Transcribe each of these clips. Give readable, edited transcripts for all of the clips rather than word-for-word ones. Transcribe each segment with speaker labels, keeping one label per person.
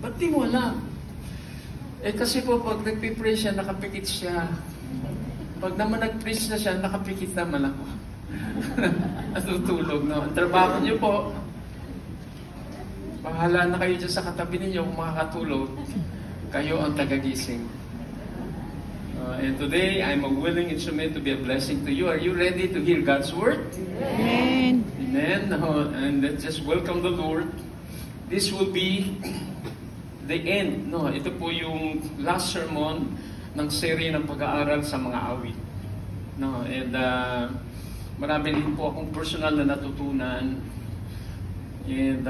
Speaker 1: Ba't di mo alam? Kasi po, pag nagpipray siya, nakapikit siya. Pag naman nag-preach na siya, nakapikit naman ako. Natutulog, no? Ang trabaho niyo po, bahala na kayo dyan sa katabi ninyo kung makakatulog. Kayo ang tagagising. And today, I'm a willing instrument to be a blessing to you. Are you ready to hear God's Word?
Speaker 2: Amen.
Speaker 1: Amen. And let's just welcome the Lord. This will be the end. No, ito po yung last sermon ng serye ng pag-aaral sa mga awit. No, and marami din po akong personal na natutunan. And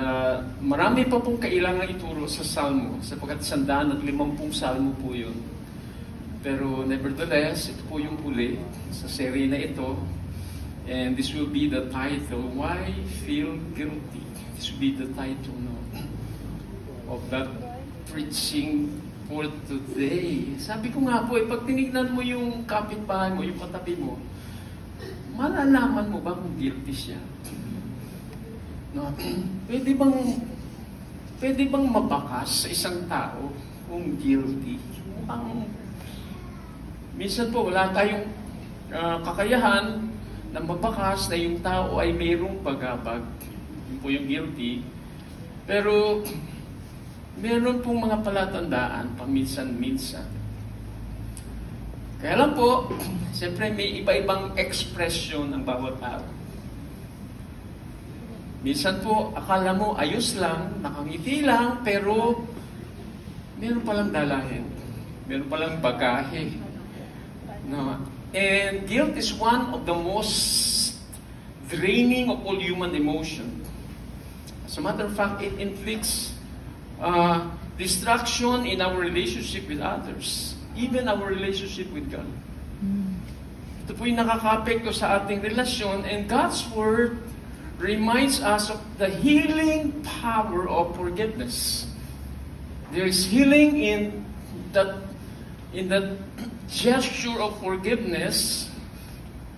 Speaker 1: marami pa pong kailangan ituro sa Salmo, sapagkat 150 Salmo po yun. Pero nevertheless, ito po yung huli sa serye na ito. And this will be the title, Why Feel Guilty? This will be the title, no, of that preaching for today. Sabi ko nga po, pag tinignan mo yung kapitbahay mo, yung katabi mo, malalaman mo ba kung guilty siya? No? Pwede bang mabakas sa isang tao kung guilty? Minsan po, wala tayong kakayahan na mabakas na yung tao ay mayroong pagabag. Yun po yung guilty. Pero, meron pong mga palatandaan, paminsan-minsan. Kaya lang po, siyempre may iba-ibang expression ang bawat tao. Minsan po, akala mo ayos lang, nakangiti lang, pero meron palang dalahin. Meron palang bagahe. No. And guilt is one of the most draining of all human emotion. As a matter of fact, it inflicts distraction in our relationship with others, even our relationship with God. Ito po yung nakaka-apekto sa ating relasyon, and God's Word reminds us of the healing power of forgiveness. There is healing in that gesture of forgiveness.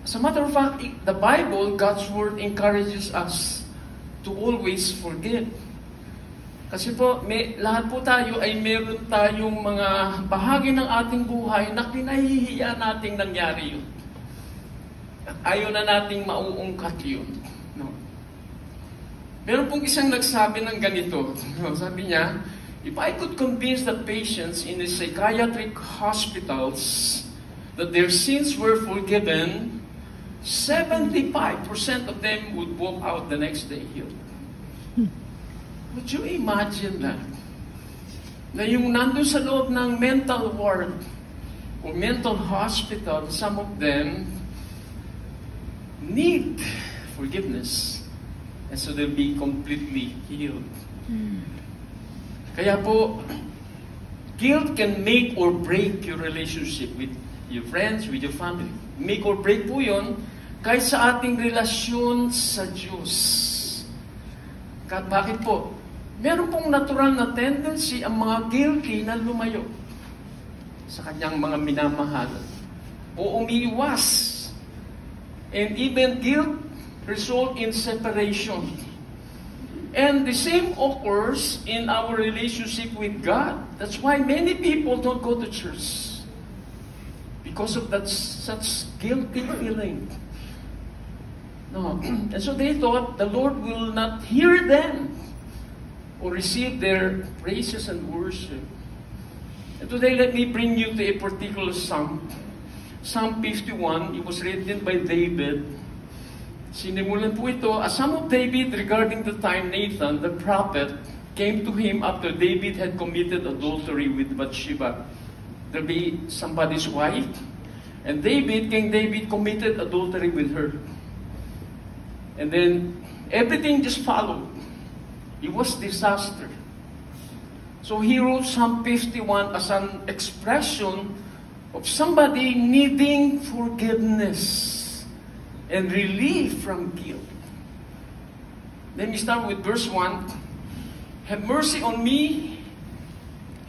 Speaker 1: As a matter of fact, the Bible, God's Word, encourages us to always forgive. Kasi po, lahat po tayo ay meron tayong mga bahagi ng ating buhay na kinahihiya nating nangyari yun. At ayaw na nating mauungkat yun. No? Meron pong isang nagsabi ng ganito. No? Sabi niya, if I could convince the patients in the psychiatric hospitals that their sins were forgiven, 75% of them would walk out the next day healed. Would you imagine that? Na yung nandun sa loob ng mental ward or mental hospital, some of them need forgiveness. And so they'll be completely healed. Kaya po, guilt can make or break your relationship with your friends, with your family. Make or break po yun kahit sa ating relasyon sa Diyos. Bakit po? Meron pong natural na tendency ang mga guilty na lumayo sa kanyang mga minamahal o umiiwas. And even guilt result in separation. And the same occurs in our relationship with God. That's why many people don't go to church. Because of that such guilty feeling. No. And so they thought the Lord will not hear them or receive their praises and worship. And today, let me bring you to a particular psalm. Psalm 51, it was written by David. Sinimulan po ito, a psalm of David regarding the time Nathan, the prophet, came to him after David had committed adultery with Bathsheba. There be somebody's wife, and King David committed adultery with her. And then, everything just followed. It was disaster. So he wrote Psalm 51 as an expression of somebody needing forgiveness and relief from guilt. Let me start with verse 1. Have mercy on me.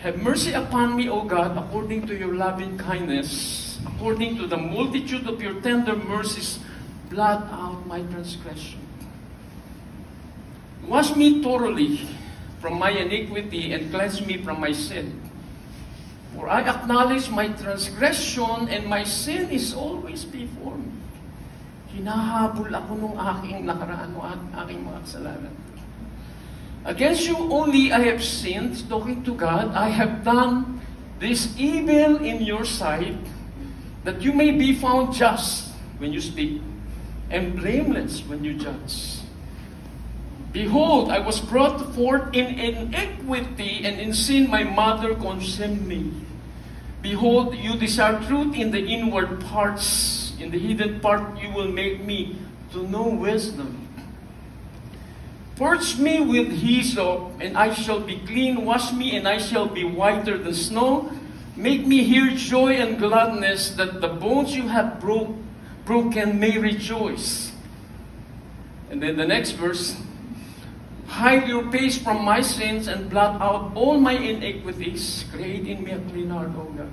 Speaker 1: Have mercy upon me, O God, according to your loving kindness, according to the multitude of your tender mercies, blot out my transgression. Wash me thoroughly from my iniquity and cleanse me from my sin. For I acknowledge my transgression and my sin is always before me. Hinahabol ako nung aking nakaraan o aking mga kasalanan. Against you only I have sinned, talking to God, I have done this evil in your sight, that you may be found just when you speak, and blameless when you judge. Behold, I was brought forth in iniquity, and in sin my mother conceived me. Behold, you desire truth in the inward parts. In the hidden part you will make me to know wisdom. Purge me with hyssop, and I shall be clean. Wash me, and I shall be whiter than snow. Make me hear joy and gladness, that the bones you have broken may rejoice. And then the next verse, hide your face from my sins and blot out all my iniquities. Create in me a clean heart, O God.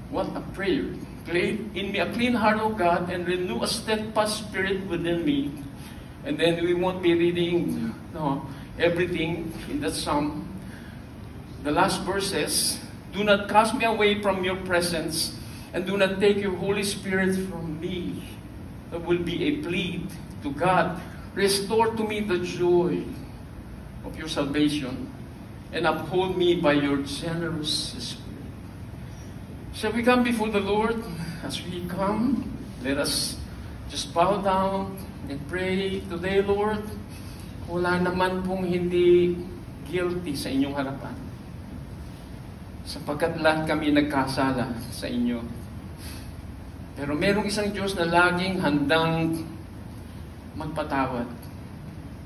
Speaker 1: What a prayer. Create in me a clean heart, O God, and renew a steadfast spirit within me. And then we won't be reading everything in that psalm. The last verses, do not cast me away from your presence, and do not take your Holy Spirit from me. That will be a plea to God. Restore to me the joy of your salvation, and uphold me by your generous spirit. Shall we come before the Lord? As we come, let us just bow down and pray today, Lord. Wala naman pong hindi guilty sa inyong harapan, sapagkat lahat kami nagkasala sa inyo. Pero merong isang Diyos na laging handang magpatawad,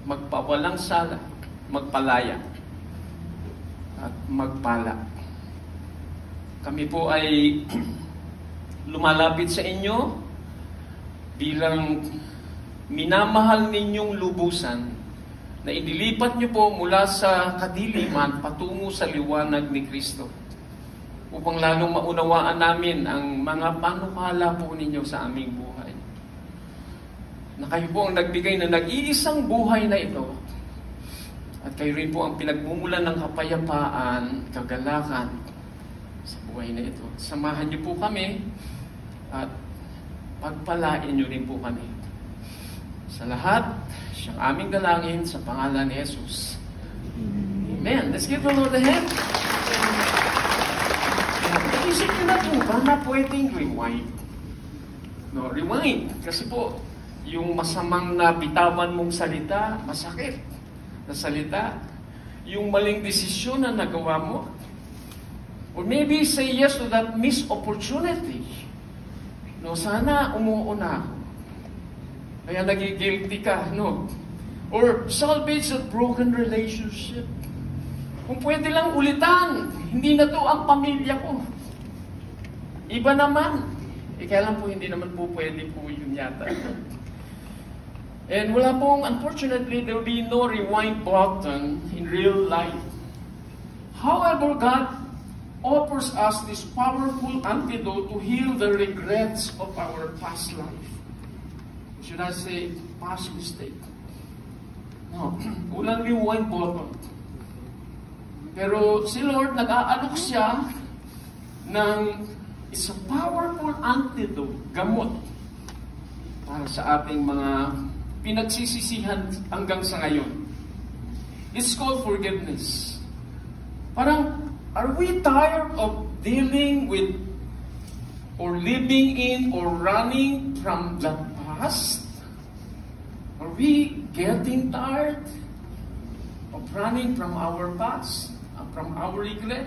Speaker 1: magpawalang sala, magpalaya, at magpala. Kami po ay lumalapit sa inyo bilang minamahal ninyong lubusan na idilipat niyo po mula sa kadiliman patungo sa liwanag ni Kristo, upang lalong maunawaan namin ang mga panukala po ninyo sa aming buhay. Na kayo po ang nagbigay na nag-iisang buhay na ito. At kayo rin po ang pinagmumulan ng kapayapaan, kagalakan sa buhay na ito. Samahan niyo po kami at pagpalain niyo rin po kami. Sa lahat, siyang aming dalangin sa pangalan ni Jesus. Amen. Let's give the Lord a hand. Isip niyo na po ba na pwedeng rewind? No, rewind. Kasi po, yung masamang nabitawan mong salita, masakit na salita, yung maling desisyon na nagawa mo, or maybe say yes to that missed opportunity. No, sana umuuna ako. Kaya nagigilty ka, no? Or salvage a broken relationship. Kung pwede lang ulitan, hindi na to ang pamilya ko. Iba naman. Kaya lang po, hindi naman po pwede po yun yata. And wala pong, unfortunately, there will be no rewind button in real life. However, God offers us this powerful antidote to heal the regrets of our past life. Should I say, past mistake? No, walang rewind button. Pero si Lord, nag-aalok siya ng it's a powerful antidote, gamot, para sa ating mga pinagsisisihan hanggang sa ngayon. It's called forgiveness. Parang, are we tired of dealing with or living in or running from the past? Are we getting tired of running from our past, from our regret?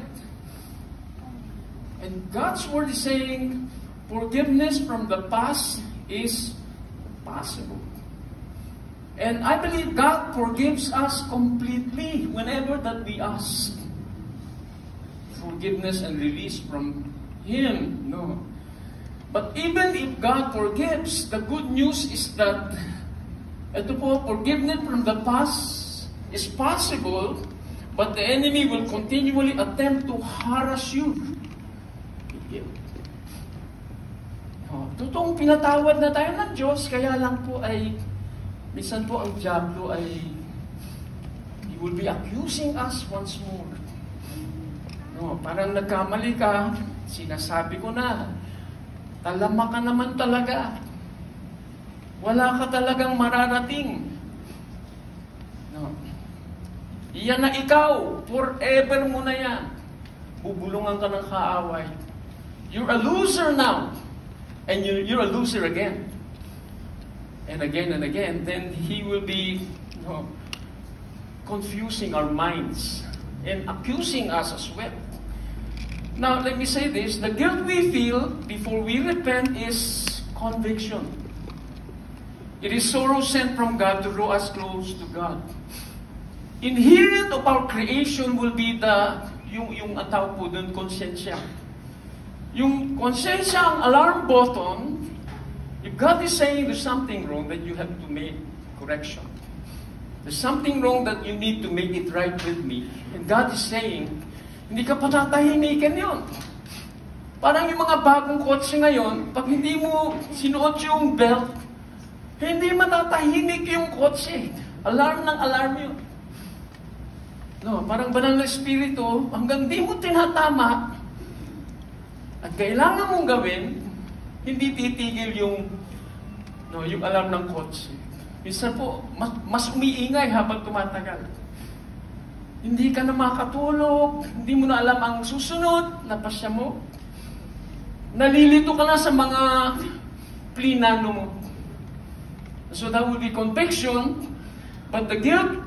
Speaker 1: And God's word is saying forgiveness from the past is possible. And I believe God forgives us completely whenever that we ask forgiveness and release from Him. No. But even if God forgives, the good news is that ito po, forgiveness from the past is possible, but the enemy will continually attempt to harass you. Totoong pinatawad na tayo ng Diyos, kaya lang po ay minsan po ang diablo ay will be accusing us once more. No, parang nagkamali ka, sinasabi ko na, talama ka naman talaga. Wala ka talagang mararating. No. Iyan na ikaw, forever mo na yan. Bubulungan ka ng kaaway. You're a loser now. And you're a loser again. And again, then he will be confusing our minds and accusing us as well. Now, let me say this. The guilt we feel before we repent is conviction. It is sorrow sent from God to draw us close to God. Inherent of our creation will be yung tawag po dun, konsensya. Yung konsensya, ang alarm button, if God is saying there's something wrong, then you have to make correction. There's something wrong that you need to make it right with me. And God is saying, hindi ka patatahimikan yun. Parang yung mga bagong kotse ngayon, pag hindi mo sinuot yung belt, hindi matatahimik yung kotse. Alarm ng alarm yun. No, parang banal na espiritu, hanggang di mo tinatama, at kailangan mong gawin, hindi titigil yung alarm ng kotse. Minsan po, mas umiingay habang tumatagal. Hindi ka na makatulog, hindi mo na alam ang susunod na pasya mo. Nalilito ka na sa mga plinano mo. So that will be conviction, but the guilt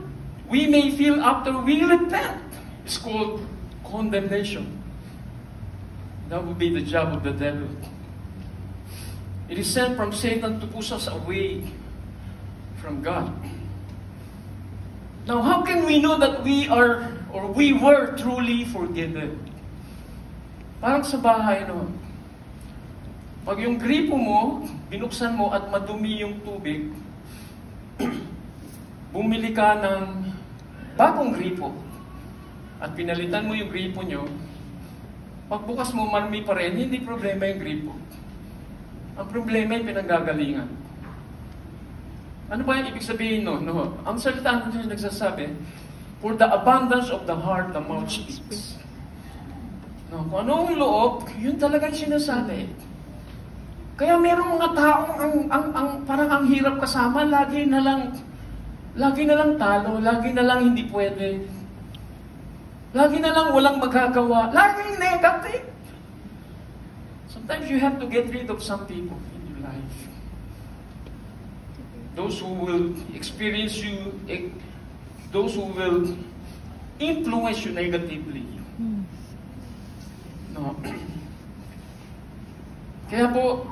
Speaker 1: we may feel after we repent is called condemnation. That will be the job of the devil. It is sent from Satan to push us away from God. Now, how can we know that we are or we were truly forgiven? Parang sa bahay, no? Pag yung gripo mo, binuksan mo at madumi yung tubig, bumili ka ng bagong gripo at pinalitan mo yung gripo nyo, pagbukas mo, marami pa rin, hindi problema yung gripo. Ang problema ay pinanggagalingan. Ano ba yung ibig sabihin no? Ang salita ng Diyos nagsasabi, for the abundance of the heart, the mouth speaks. No, kung anong loob, yun talagang sinasabi. Kaya merong mga taong parang ang hirap kasama, lagi na lang talo, lagi na lang hindi pwede. Lagi na lang walang magagawa, laging negative. Sometimes you have to get rid of some people in your life. Those who will experience you, those who will influence you negatively. No. Kaya po,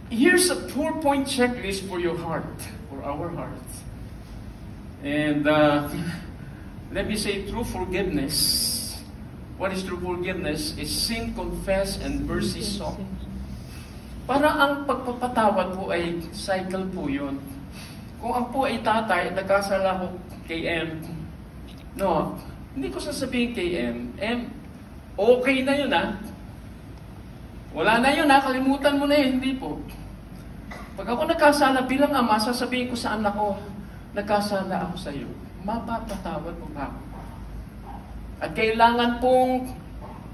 Speaker 1: here's a 4-point checklist for your heart, for our hearts. And let me say, true forgiveness. What is true forgiveness? Is sin, confess, and mercy sought. Para ang pagpapatawad po ay cycle po yun. Kung ang po ay tatay, nagkasala ko kay M. No, hindi ko sasabihin kay M. M, okay na yun Wala na yun kalimutan mo na yun, hindi po. Pag ako nagkasala bilang ama, sasabihin ko sa anak ko, nagkasala ako sa iyo. Mapapatawad mo ba ako? At kailangan pong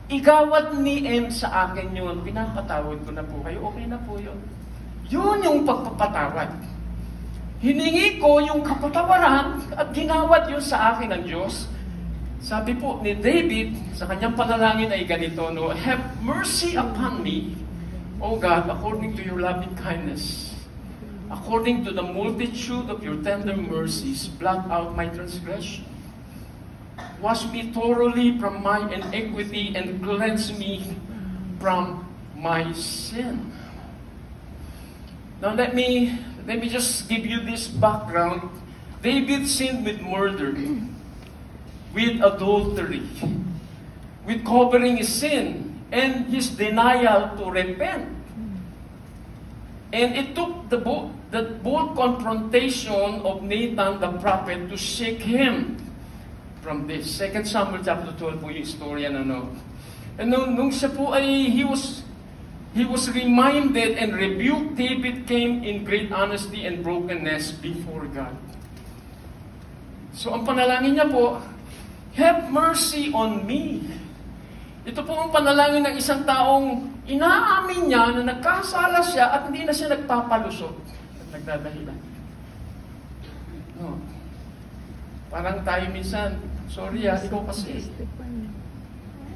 Speaker 1: igawad ni M sa akin yun. Pinapatawad ko na po kayo. Okay na po yun. Yun yung pagpapatawad. Hiningi ko yung kapatawaran at ginawad yun sa akin ng Diyos. Sabi po ni David, sa kanyang panalangin ay ganito, no? Have mercy upon me, O God, according to your loving kindness. According to the multitude of your tender mercies, blot out my transgression. Wash me thoroughly from my iniquity and cleanse me from my sin. Now let me just give you this background. David sinned with murder, with adultery, with covering his sin, and his denial to repent. And it took the bold confrontation of Nathan the prophet to shake him from this. 2 Samuel chapter 12 po yung istorya And nung siya po ay, he was reminded and rebuked, David came in great honesty and brokenness before God. So ang panalangin niya po, have mercy on me. Ito po ang panalangin ng isang taong inaamin niya na nagkasala siya at hindi na siya nagpapalusot at nagdadahilan. No. Parang tayo minsan, sorry ikaw kasi.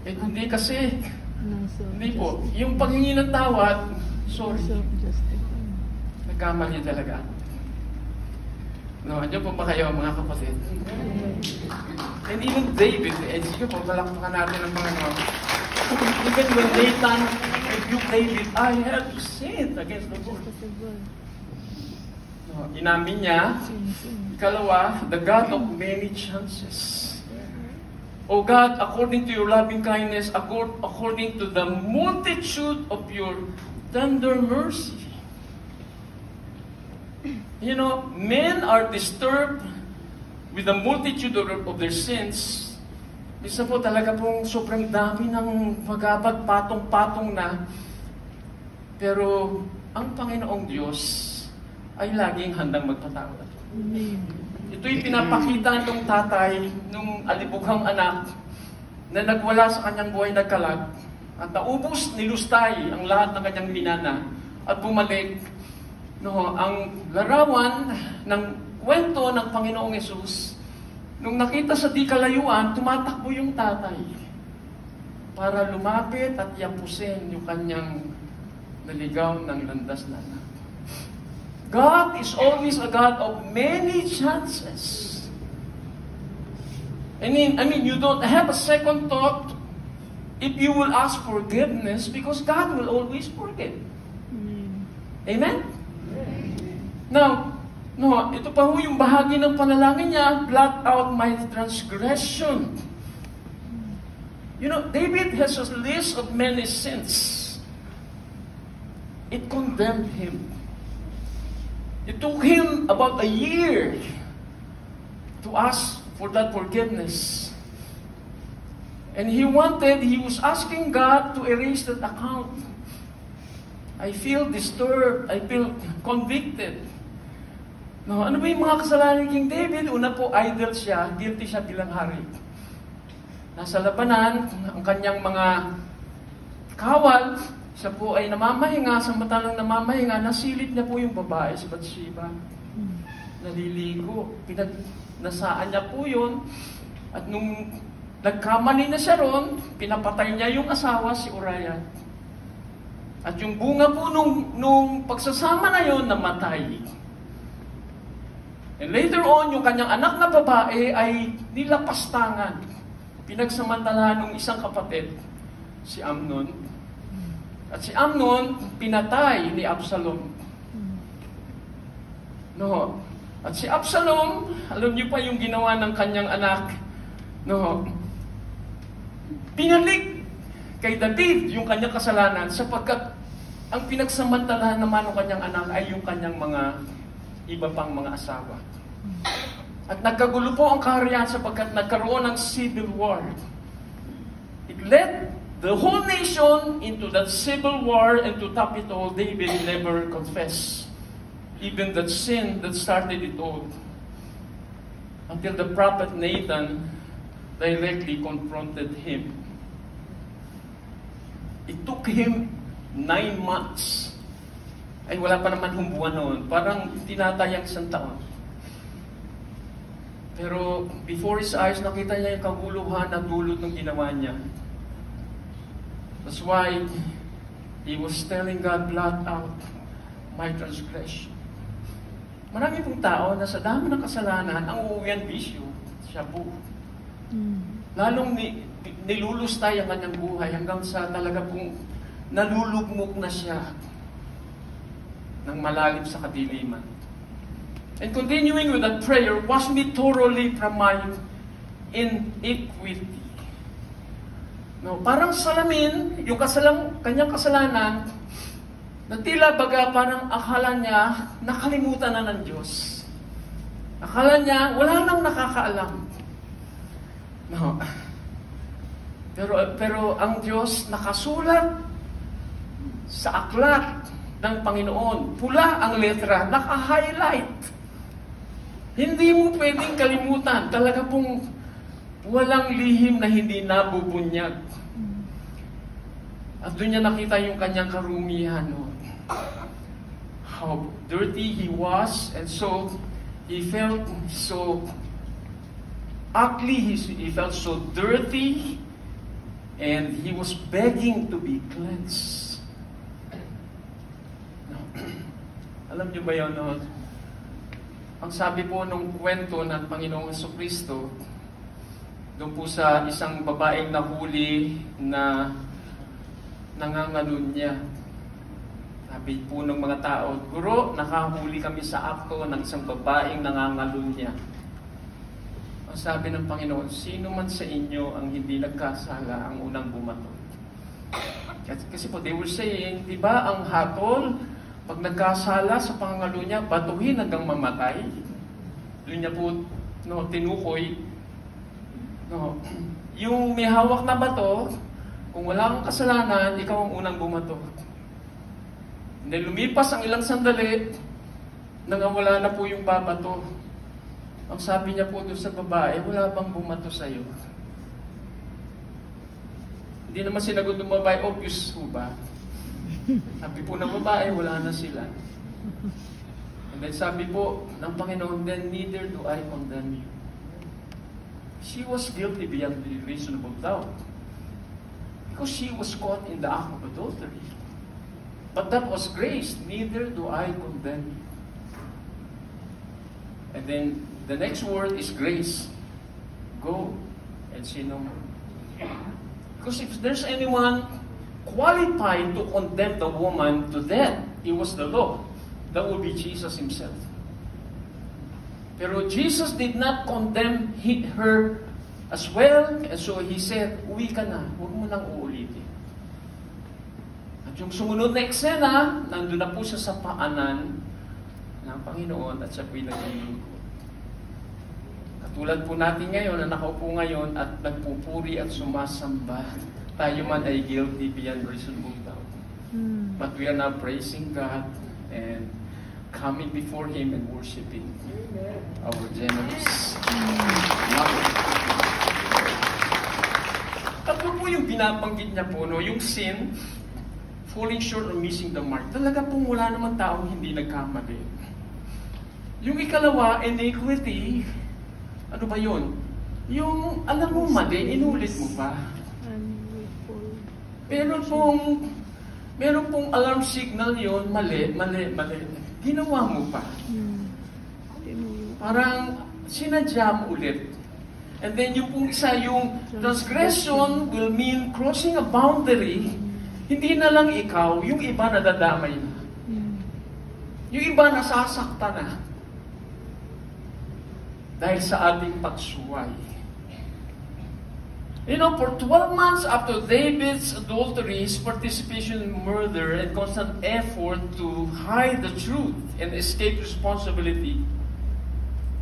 Speaker 1: Hindi kasi. Hindi po. Yung paghingi ng tawad, sorry. Nagkamali talaga. No, andyan po ba kayo mga kapatid? And even David, sige po, palakpakan natin ang mga naman. Even when Nathan rebuked David, I have sinned against the Lord. No, inamin niya, ikalawa, the God of many chances. O God, according to your loving kindness, according to the multitude of your tender mercy. You know, men are disturbed with the multitude of their sins. Isa po talaga pong sobrang dami ng pagabag, patong-patong na. Pero ang Panginoong Diyos ay laging handang magpatawad. Ito'y pinapakita ng tatay, nung alibughang anak, na nagwala sa kanyang buhay nagkalag, at naubos, nilustay ang lahat ng kanyang minana, at bumalik. No, ang larawan ng kwento ng Panginoong Yesus, nung nakita sa di kalayuan, tumatakbo yung tatay para lumapit at yapusin yung kanyang naligaw ng landas na anak. God is always a God of many chances. I mean, you don't have a second thought if you will ask forgiveness because God will always forgive. Amen? Now, no, ito pa ho yung bahagi ng panalangin niya, blot out my transgression. You know, David has a list of many sins. It condemned him. It took him about a year to ask for that forgiveness. And he was asking God to erase that account. I feel disturbed. I feel convicted. No, ano ba yung mga kasalanan ni King David? Una po, idol siya, guilty siya bilang hari. Nasa labanan, ang kanyang mga kawal, siya po ay namamahinga, sa mata ng namamahinga, nasilip niya po yung babae si Bathsheba. Naliligo. Nasaan niya po yun. At nung nagkamali na siya ron, pinapatay niya yung asawa, si Uriah. At yung bunga po nung pagsasama na yun, namatay. And later on, yung kanyang anak na babae ay nilapastangan. Pinagsamantalahan ng isang kapatid, si Amnon. At si Amnon, pinatay ni Absalom. No. At si Absalom, alam niyo pa yung ginawa ng kanyang anak. No. Pinalik kay David yung kanyang kasalanan sapagkat ang pinagsamantalahan naman ng kanyang anak ay yung kanyang mga iba pang mga asawa. At nagkagulo po ang kaharian sapagkat nagkaroon ng civil war. It led the whole nation into that civil war, and to top it all, David never confessed even that sin that started it all. Until the prophet Nathan directly confronted him. It took him 9 months. Ay, wala pa naman humbuan noon. Parang tinatayang isang taon. Pero before his eyes, nakita niya yung kaguluhan na dulot ng ginawa niya. That's why he was telling God, blot out my transgression. Marami pong tao na sa dami ng kasalanan, ang uuwian bisyo, siya po. Lalong nilulustay ang kanyang buhay hanggang sa talaga pong nalulugmok na siya ng malalim sa kadiliman. And continuing with that prayer, wash me thoroughly from my iniquity. No, parang salamin, yung kanyang kasalanan, na tila baga parang akala niya, nakalimutan na ng Diyos. Akala niya, wala nang nakakaalam. No. Pero ang Diyos nakasulat sa aklat ng Panginoon. Pula ang letra, naka-highlight. Hindi mo pwedeng kalimutan. Talaga pong walang lihim na hindi nabubunyag. At doon niya nakita yung kanyang karumihan. No? How dirty he was, and so he felt so ugly, he felt so dirty, and he was begging to be cleansed. No. Alam niyo ba yun? No? Ang sabi po nung kwento ng Panginoong Jesucristo, doon po sa isang babaeng nahuli na nangangalunya. Sabi po ng mga tao, Guro, nakahuli kami sa akto ng isang babaeng nangangalunya. Ang sabi ng Panginoon, sino man sa inyo ang hindi nagkasala ang unang bumato? Kasi po, they were saying, di ba ang hatol, pag nagkasala sa pangangalunya, batuhin hanggang mamatay? Doon niya po tinukoy. No, yung may hawak na bato, kung wala kang kasalanan, ikaw ang unang bumato. Then lumipas ang ilang sandali, nangawala na po yung babato. Ang sabi niya po doon sa babae, wala bang bumato sa'yo? Hindi naman sinagot ng babae, obvious po ba? Sabi po ng babae, wala na sila. And then sabi po ng Panginoon, then neither do I condemn you. She was guilty beyond the reasonable doubt. Because she was caught in the act of adultery. But that was grace. Neither do I condemn you. And then the next word is grace. Go and sin no more. Because if there's anyone qualified to condemn the woman to death, it was the law. That would be Jesus himself. Pero Jesus did not condemn her as well, and so he said, uwi ka na, huwag mo nang uulitin. At yung sumunod na eksena, nandun na po siya sa paanan ng Panginoon at siya po'y naglilingkod. Katulad po natin ngayon na nakaupo ngayon at nagpupuri at sumasamba, tayo man ay guilty beyond reasonable doubt. But we are now praising God and coming before Him and worshiping our generous Mother. Tatlo po yung binabanggit niya po, no? Yung sin, falling short or missing the mark. Talaga pong wala naman taong hindi nagkamali. Yung ikalawa, iniquity, ano ba yun? Yung alam mo mali, inulit mo pa. Meron pong alarm signal yon, mali. Ginawa mo pa. Parang sinadya mo ulit. And then yung pong isa, yung transgression will mean crossing a boundary. Hindi na lang ikaw, yung iba nadadamay na. Yung iba nasasakta na. Dahil sa ating pagsuway. You know, for 12 months after David's adultery, his participation in murder and constant effort to hide the truth and escape responsibility,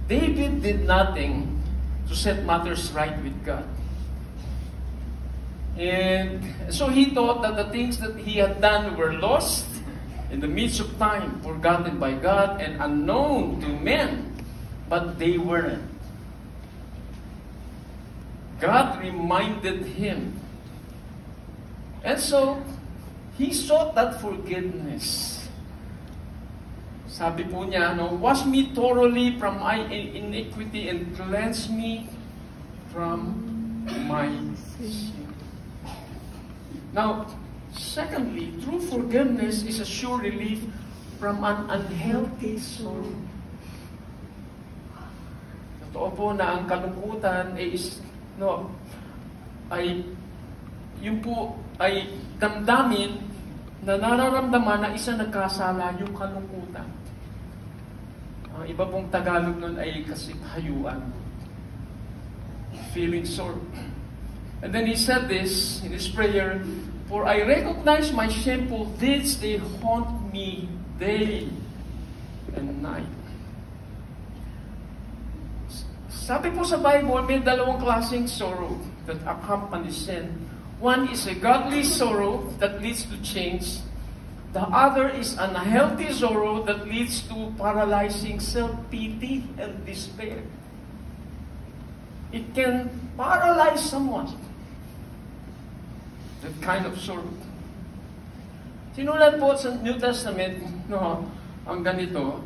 Speaker 1: David did nothing to set matters right with God. And so he thought that the things that he had done were lost in the midst of time, forgotten by God and unknown to men, but they weren't. God reminded him. And so, he sought that forgiveness. Sabi po niya, wash me thoroughly from my iniquity and cleanse me from my sin. Now, secondly, true forgiveness is a sure relief from an unhealthy sorrow. Totoo po na ang kalungkutan yung po ay damdamin na nararamdaman na isa nagkasala yung kalungkutan. Iba pong Tagalog nun ay kasithayuan. Feeling sorrow. And then he said this in his prayer, for I recognize my shameful deeds, they haunt me day and night. Sabi po sa Bible, may dalawang klaseng sorrow that accompanies sin. One is a godly sorrow that leads to change. The other is unhealthy sorrow that leads to paralyzing self-pity and despair. It can paralyze someone. That kind of sorrow. Sinulat po sa New Testament, ang ganito,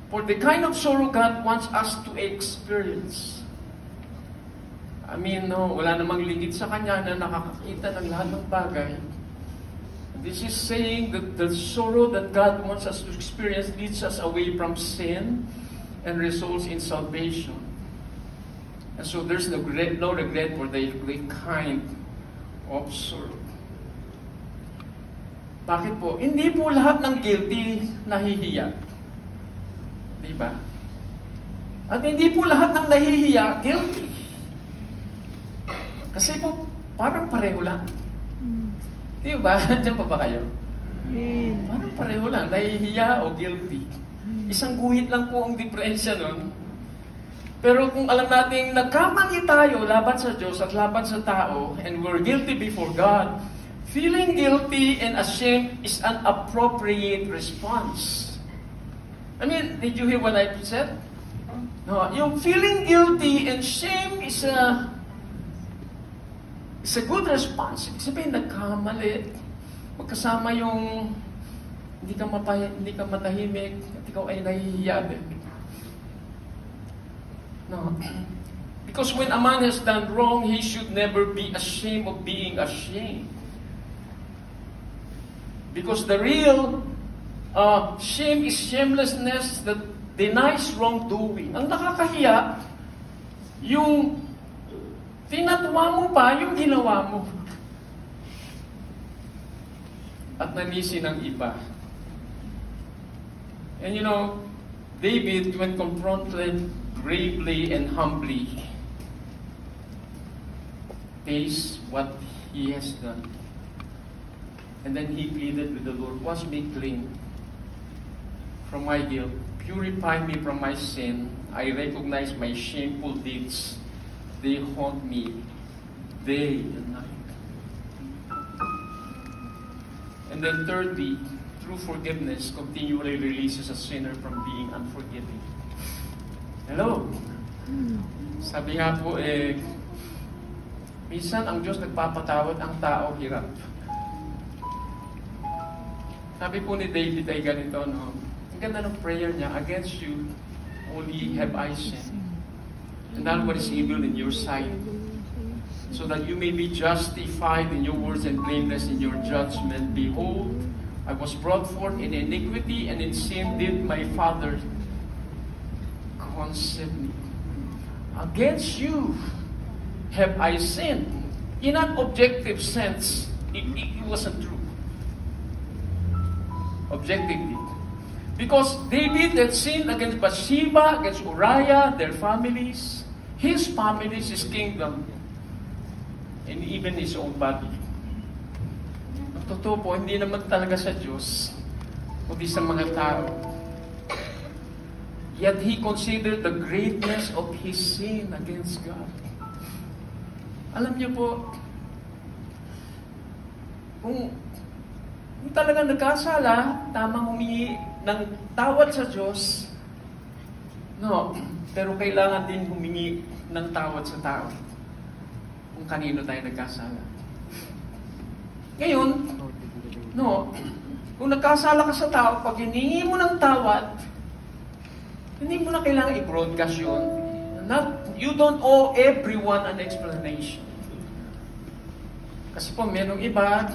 Speaker 1: for the kind of sorrow God wants us to experience. Wala namang limit sa Kanya na nakakakita ng lahat ng bagay. This is saying that the sorrow that God wants us to experience leads us away from sin and results in salvation. And so there's no regret for the kind of sorrow. Bakit po? Hindi po lahat ng guilty nahihiya. Di ba? At hindi po lahat ng nahihiya guilty. Kasi po, parang pareho lang. Di ba? Diyan pa ba kayo? Parang pareho lang, nahihiya o guilty. Isang guhit lang po ang diferensya nun. Pero kung alam natin nagkamali tayo laban sa Diyos at laban sa tao, and we're guilty before God, feeling guilty and ashamed is an appropriate response. Did you hear what I said? No, yung feeling guilty and shame is a good response. Ibig sabihin, nagkamali. Magkasama yung hindi ka matahimik at ikaw ay nahihiya din. No. Because when a man has done wrong, he should never be ashamed of being ashamed. Because the real shame is shamelessness that denies wrongdoing. Ang nakakahiya, yung tinatwa mo pa yung ginawa mo. At nanisi ng iba. And David, when confronted bravely and humbly, faced what he has done. And then he pleaded with the Lord, wash me clean from my guilt. Purify me from my sin. I recognize my shameful deeds. They haunt me day and night. And then thirdly, true forgiveness continually releases a sinner from being unforgiving. Hello? Sabi nga po, minsan ang Diyos nagpapatawad, ang tao hirap. Sabi po ni David ay ganito, Ang ganda ng prayer niya, against you only have I sinned. And done what is evil in your sight, so that you may be justified in your words and blameless in your judgment. Behold, I was brought forth in iniquity, and in sin did my father conceive me. Against you have I sinned. In an objective sense, it wasn't true. Objectively. Because David had sinned against Bathsheba, against Uriah, their families, his kingdom, and even his own body. Ang totoo po, hindi naman talaga sa Diyos, kundi sa mga tao. Yet he considered the greatness of his sin against God. Alam niyo po, kung talagang nagkasala, tamang humingi ng tawad sa Diyos, pero kailangan din humingi ng tawad sa tao kung kanino tayo nagkasala. Ngayon, kung nagkasala ka sa tao, pag hiningi mo ng tawad, hindi mo na kailangan i-broadcast yun. You don't owe everyone an explanation. Kasi po, merong iba,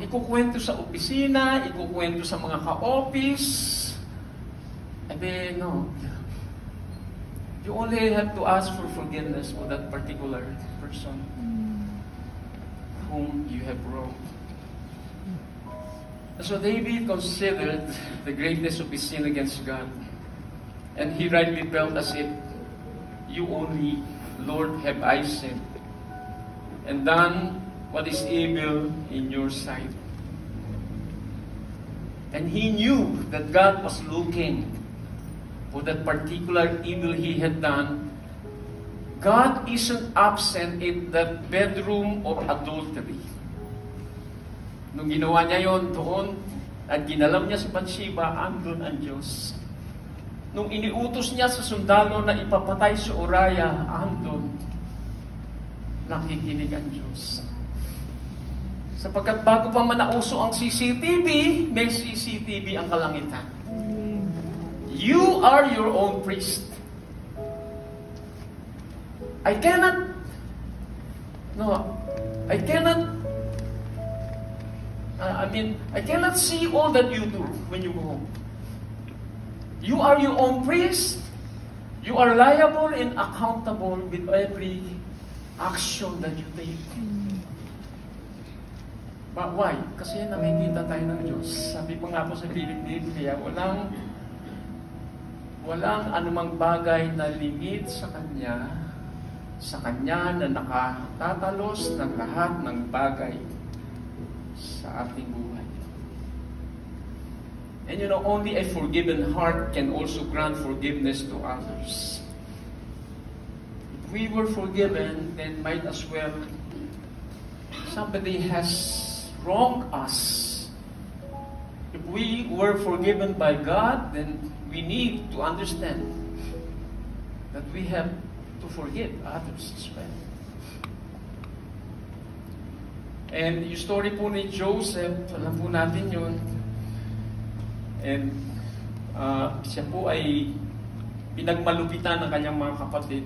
Speaker 1: ikukwento sa opisina, ikukwento sa mga ka-office, and then, you only have to ask for forgiveness for that particular person whom you have wronged. And so David considered the greatness of his sin against God, and he rightly felt as if, you only, Lord, have I sinned, and done what is evil in your sight. And he knew that God was looking for that particular evil he had done. God isn't absent in that bedroom of adultery. Nung ginawa niya yon doon, at ginalam niya si Bathsheba, andun ang Diyos. Nung iniutos niya sa sundalo na ipapatay si Uriah, andun, nakikinig ang Diyos. Sapagkat bago pa manauso ang CCTV, may CCTV ang kalangitan. You are your own priest. I cannot see all that you do when you go home. You are your own priest. You are liable and accountable with every action that you take. But why? Kasi nakikita tayo ng Diyos. Sabi ko nga po sa Philippians, kaya walang anumang bagay na limit sa Kanya na nakatatalos ng lahat ng bagay sa ating buhay. And you know, only a forgiven heart can also grant forgiveness to others. If we were forgiven, then might as well somebody has wronged us. If we were forgiven by God, then we need to understand that we have to forgive others as well. And yung story po ni Joseph, alam po natin yun. And siya po ay pinagmalupitan ng kanyang mga kapatid.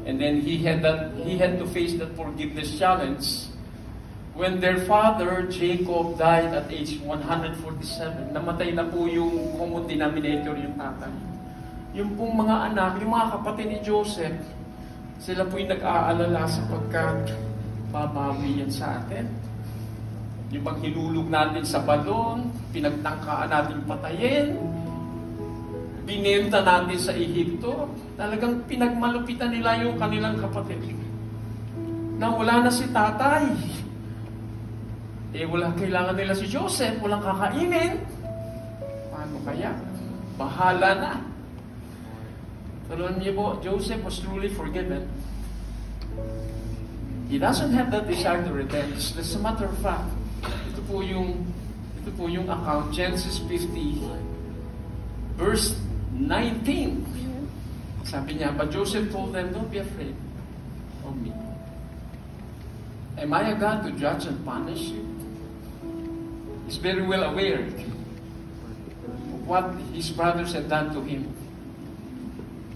Speaker 1: And then he had to face that forgiveness challenge when their father Jacob died at age 147. Namatay na po yung common denominator, yung tatay. Yung pong mga anak, yung mga kapatid ni Joseph, sila po'y nag-aalala sapagkat babawi yan sa atin. Yung bang hinulog natin sa balon, pinagtangkaan natin patayin, binenta natin sa Ehipto, talagang pinagmalupitan nila yung kanilang kapatid. Na wala na si tatay. Wala, kailangan nila si Joseph, walang kakainin. Paano kaya? Bahala na. Tuluan niyo po, Joseph was truly forgiven. He doesn't have that desire to revenge. As a matter of fact, ito po yung account, Genesis 50, verse 19. Sabi niya, but Joseph told them, don't be afraid of me. Am I a God to judge and punish you? He's very well aware of what his brothers had done to him.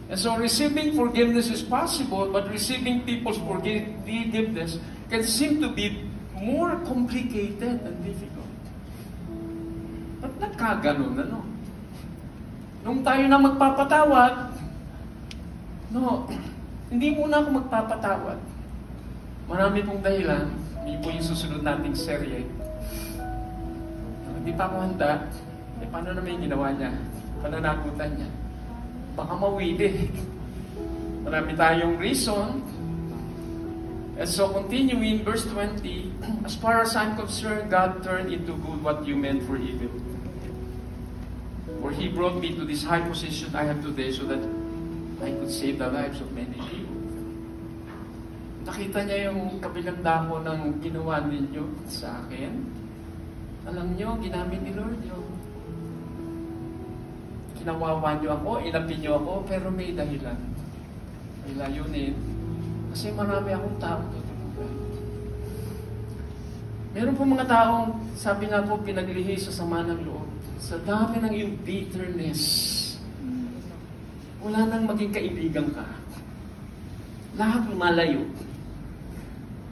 Speaker 1: And so receiving forgiveness is possible, but receiving people's forgiveness can seem to be more complicated and difficult. Ba't nagkaganon, ano? Nung tayo na magpapatawad, hindi muna ako magpapatawad. Marami pong dahilan. Hindi po yung susunod nating serye. Hindi pa ako handa. Paano naman yung ginawa niya? Pananagutan niya. Baka mawili. Marami tayong reason. And so continuing verse 20, as far as I'm concerned, God turned into good what you meant for evil. For He brought me to this high position I have today so that I could save the lives of many people. Nakita niya yung kabilang dako ng ginawa ninyo sa akin. Alam niyo, ginamit ni Lord yun. Kinawawa niyo ako, inapi niyo ako, pero may dahilan. May layunin. Kasi marami akong taong tutulungan. Meron po mga taong, sabi nga po, pinaglihi sa sama ng loob. Sa dami ng yung bitterness, wala nang maging kaibigan ka. Lahat lumalayo.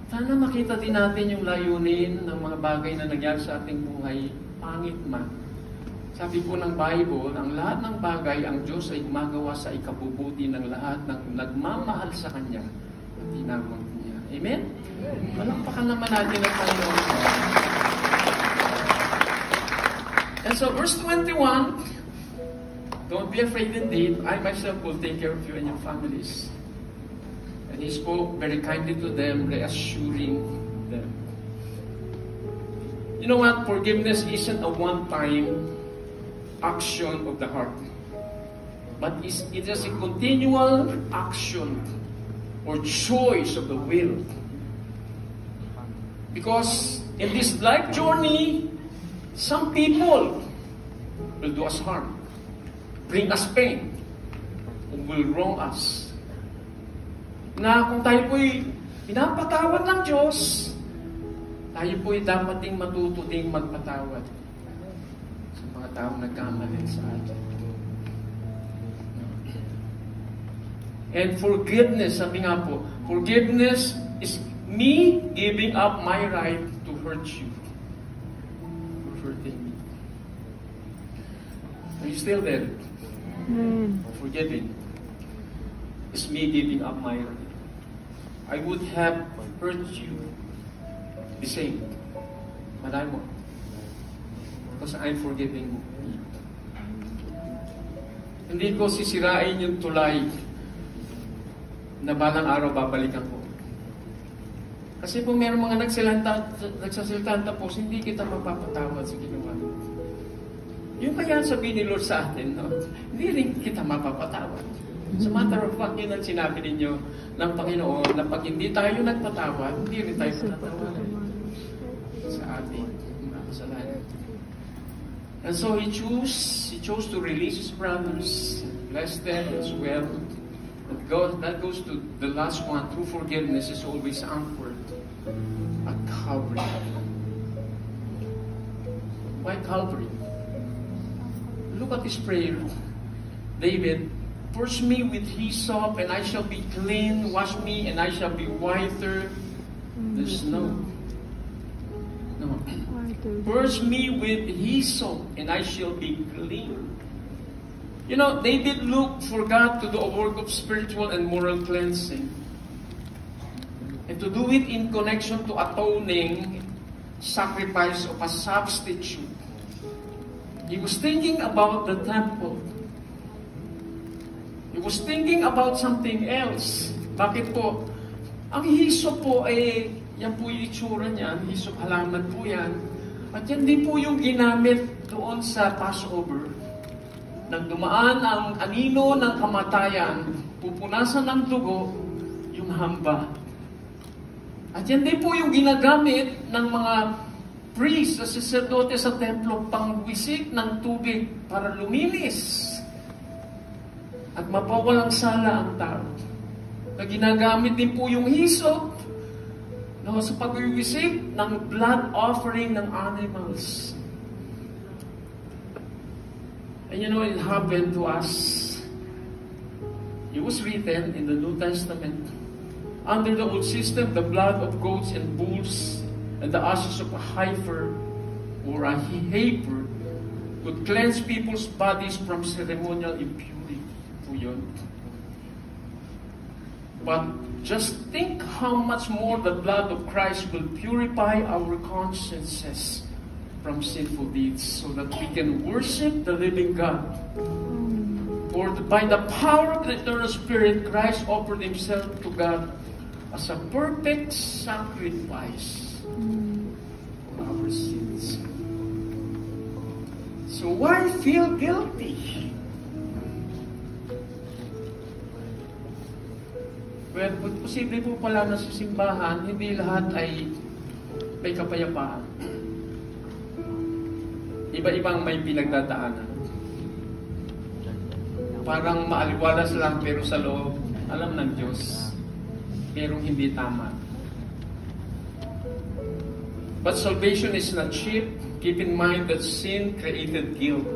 Speaker 1: Sana makita din natin yung layunin ng mga bagay na nangyari sa ating buhay, pangit man. Sabi po ng Bible, ang lahat ng bagay, ang Diyos ay gumagawa sa ikabubuti ng lahat ng nagmamahal sa Kanya at tinawag niya. Amen? Palakpakan naman natin ang Panginoon. And so verse 21, don't be afraid indeed, I myself will take care of you and your families. And He spoke very kindly to them, reassuring them. You know what? Forgiveness isn't a one-time action of the heart, but it is a continual action or choice of the will. Because in this life journey, some people will do us harm, bring us pain, will wrong us. Na kung tayo po'y pinapatawad ng Diyos, tayo po'y dapat ding matuto ding magpatawad sa mga taong nagkamali sa atin. And forgiveness, sabi nga po, forgiveness is me giving up my right to hurt you. For hurting me. Are you still there? Forgetting. It's me giving up my right. I would have hurt you the same. Malay mo. Because I'm forgiving you. Hindi ko sisirain yung tulay na balang araw babalikan ko. Kasi kung meron mga nagsasalita tapos, hindi kita mapapatawad sa ginawa. Yung kaya sabihin ni Lord sa atin, no? Hindi rin kita mapapatawad. Sa matter of fact, yun ang sinabi ninyo ng Panginoon na pag hindi tayo nagpatawad, hindi rin tayo patatawanan sa ating mga kasalanan. And so He chose to release His brothers, bless them as well. That goes to the last one. True forgiveness is always anchored at Calvary. Why Calvary? Look at this prayer. David, purge me with hyssop and I shall be clean. Wash me and I shall be whiter than snow. No. Purge me with hyssop and I shall be clean. You know, David looked for God to do a work of spiritual and moral cleansing. And to do it in connection to atoning sacrifice of a substitute. He was thinking about the temple. He was thinking about something else. Bakit po? Ang hyssop po ay, yan po yung itsura niyan. Hyssop, halaman po yan. At yan din po yung ginamit doon sa Passover. Nang dumaan ang anino ng kamatayan, pupunasan ng dugo yung hamba. At yan din po yung ginagamit ng mga priest, sa sacerdote sa templo, pangwisik ng tubig para luminis at mapawalang sala ang tao. Na ginagamit din po yung hyssop sa pagwiwisik ng blood offering ng animals. And you know, it happened to us. It was written in the New Testament. Under the old system, the blood of goats and bulls and the ashes of a heifer or a heifer could cleanse people's bodies from ceremonial impurity. Po yun. But just think how much more the blood of Christ will purify our consciences from sinful deeds so that we can worship the living God. For by the power of the eternal Spirit, Christ offered Himself to God as a perfect sacrifice for our sins. So why feel guilty? Well, posible po pala na sa simbahan, hindi lahat ay may kapayapaan. Iba-ibang may pinagdadaanan. Parang maaliwalas lang pero sa loob, alam ng Diyos, pero hindi tama. But salvation is not cheap. Keep in mind that sin created guilt,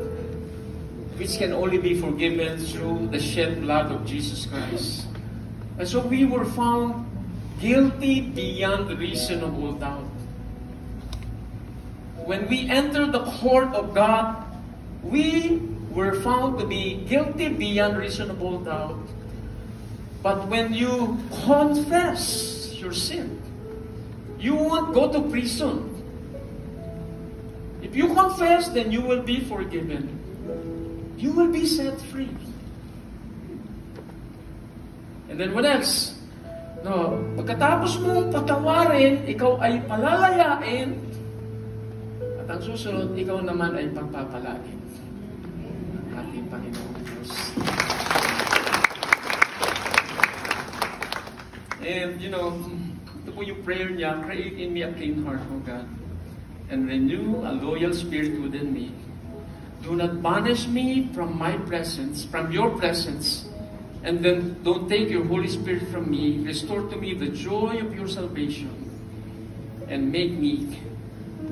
Speaker 1: which can only be forgiven through the shed blood of Jesus Christ. And so we were found guilty beyond reasonable doubt. When we entered the court of God, we were found to be guilty beyond reasonable doubt. But when you confess your sin, you won't go to prison. If you confess, then you will be forgiven. You will be set free. And then what else? No, pagkatapos mong patawarin, ikaw ay palalayain, at ang susunod, ikaw naman ay pagpapalain. Ating Panginoon Diyos. And, you know, to po yung prayer niya, create in me a clean heart, O God, and renew a loyal spirit within me. Do not banish me from my presence, from your presence, and then don't take your Holy Spirit from me. Restore to me the joy of your salvation, and make me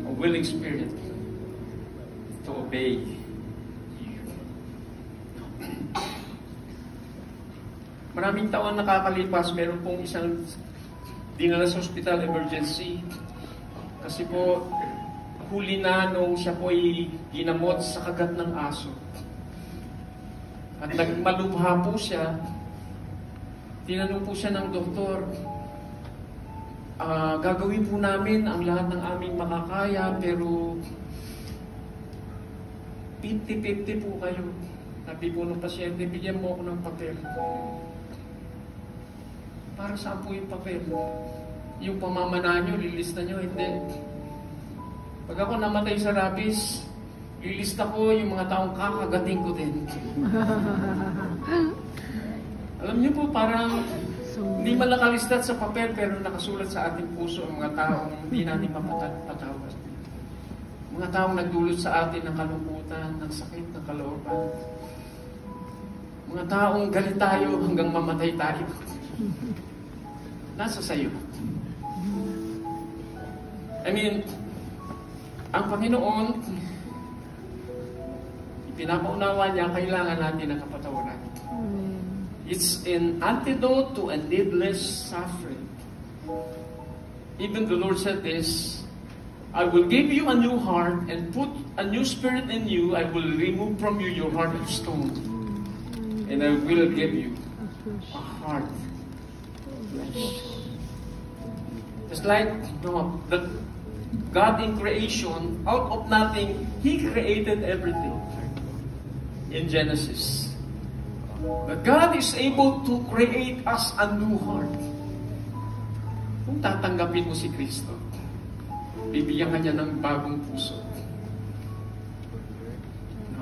Speaker 1: a willing spirit to obey you. Maraming taon nakakalipas, meron pong isang dinala sa hospital emergency. Kasi po, huli na nung siya po ay ginamot sa kagat ng aso. At nagmalubha po siya. Tinanong po siya ng doktor, gagawin po namin ang lahat ng aming makakaya, pero 50-50 po kayo. Sabi po ng pasyente, bigyan mo ako ng papel. Para saan po yung papel? Yung pamamana nyo, lilista nyo, hindi. Pag ako namatay sa rabies, lilista ko yung mga taong kakagating ko din. Alam niyo po, parang hindi man nakalistat sa papel, pero nakasulat sa ating puso ang mga taong hindi natin mapatawad. Mga taong nagdulot sa atin ng kalungkutan, ng sakit, ng kalooban. Mga taong galit tayo hanggang mamatay tayo. Nasa sayo. I mean, ang Panginoon, pinapaunawa niya, kailangan natin ng kapatawaran. It's an antidote to a needless suffering. Even the Lord said this, I will give you a new heart and put a new spirit in you. I will remove from you your heart of stone. And I will give you a heart of flesh. Just like the God in creation, out of nothing, He created everything. In Genesis. But God is able to create us a new heart. Kung tatanggapin mo si Kristo, bibigyan ka niya ng bagong puso.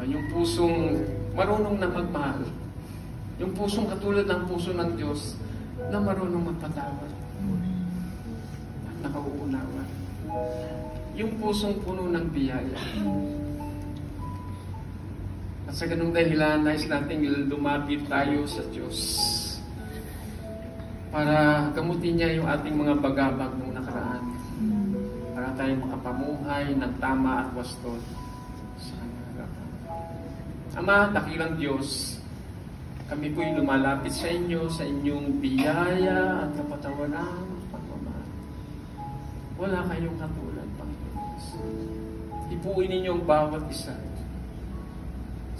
Speaker 1: Yung pusong marunong na magmahal. Yung pusong katulad ng puso ng Diyos na marunong magpatawad. At nakauunawa. Yung pusong puno ng biyaya. At sa ganung dahilan, nais nating lumapit tayo sa Diyos para gamutin niya yung ating mga bagabag ng nakaraan. Para tayo makapamuhay ng tama at wasto sa harapan. Ama, dakilang Diyos, kami po'y lumalapit sa inyo, sa inyong biyaya at kapatawaran, pagmamahal. Wala kayong katulad, Panginoon. Ipuin ninyo ang bawat isa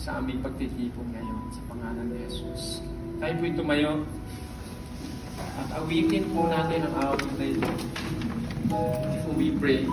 Speaker 1: sa aming pagtitipon ngayon sa pangalan ni Jesus. Tayo po'y tumayo at awitin po natin ang awit na ito. Before we pray.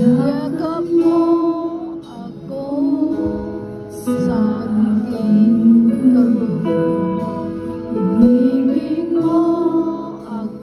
Speaker 2: Yakap mo ako sa aking kaluluwa. Ibig mo ako.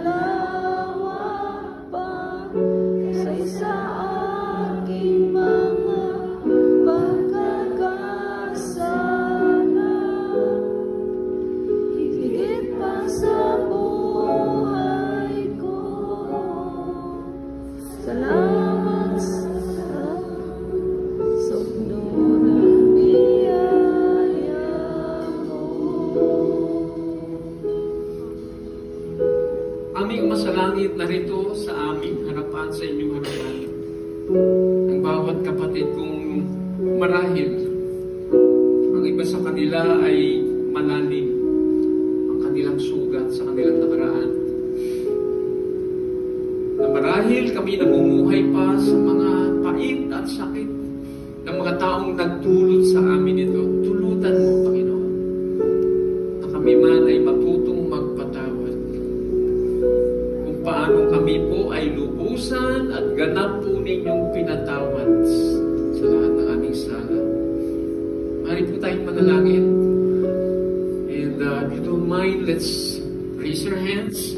Speaker 2: lawak pa sa aking mga pagkakasala. Higit pa sa buhay ko, salamat sa sukno ng biyaya mo.
Speaker 1: Aming masalangit narito sa aming harapan, sa inyong harapan. Ang bawat kapatid kong marahil, ang iba sa kanila ay malalim ang kanilang sugat sa kanilang nakaraan. Na marahil kami namumuhay pa sa mga pait at sakit ng mga taong nagdulot sa amin ito. Tulutan mo, Panginoon, na kami man ay matutong magpatawad. Kung paano kami po ay lubusan at ganap po ninyong pinatawad sa lahat ng aming sala. Mari po tayong manalangin. And if you don't mind, let's raise your hands.